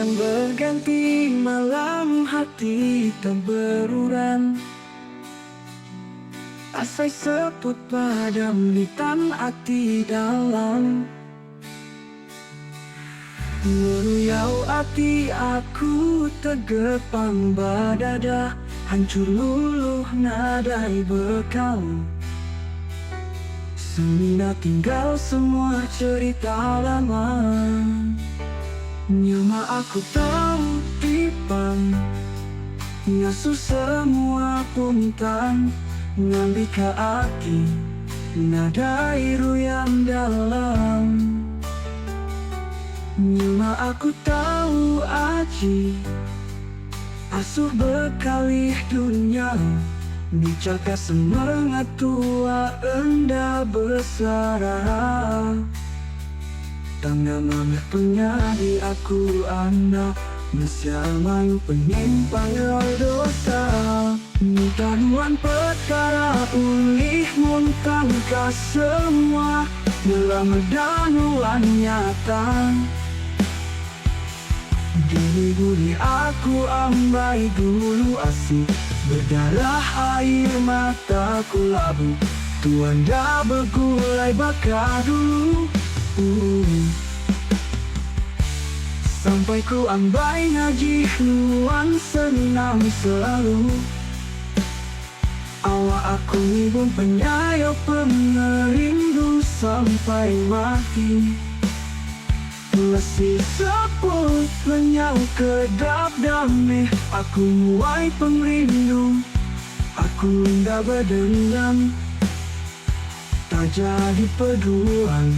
Siang berganti malam, hati tak beruran. Asai seput padam di tan hati dalam. Meruyau hati aku tergepang badada, hancur luluh nadai bekal. Semina tinggal semua cerita lama. Nyama aku tahu tipang, ngasuh semua puntan, ngambika aki nadai ruyang dalam. Nyama aku tahu aji asuh berkalih dunia, dijaga semangat tua enda besar. Tangga mamah penyadi aku anak, Mesya mayu penyimpang dosa. Tanuan perkara ulih muntang ka semua, dalam danuan nyata. Diri aku ambai dulu asik, berdarah air mataku labu. Tuan dah bergulai bakar dulu. Sampai ku ambai ngaji nuan senang selalu. Awak aku ibun penyayau pengerindu sampai mati. Masih seput lenyau kedap damai, aku muai pengrindu. Aku ndak berdendam, tak jadi peduan.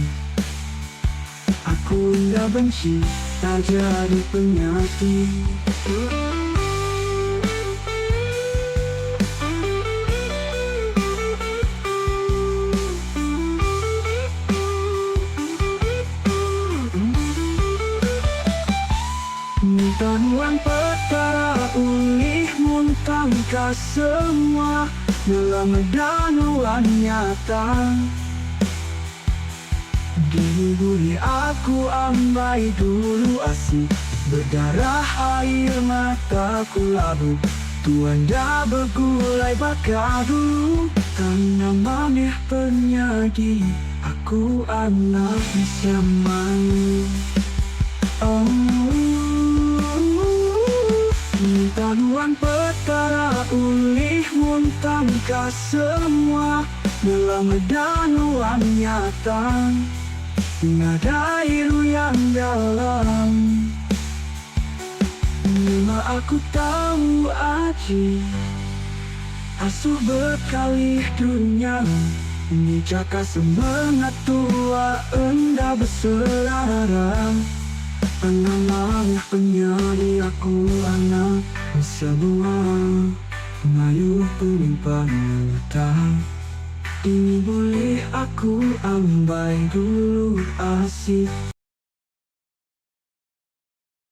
Aku ndak benci, tak jadi penyakit. Tanuan perkara ulih muntang ka semua, dalam danuan nyata. Diri aku ambai dulu asik, berdarah air mataku labu. Tuan dah bergulai bakar dulu. Karena mamih penyadi, aku anak Mesya mayu. Tanuan perkara ulih muntang ka semua, dalam danuan nyata. Nadai ruyang dalam. Nyama aku tahu aji asuh berkalih dunia, menjaga semangat tua enda berselara. Anak penyanyi aku anak semua, Melayu penyimpan nyata. Ini boleh aku ambai dulu asik.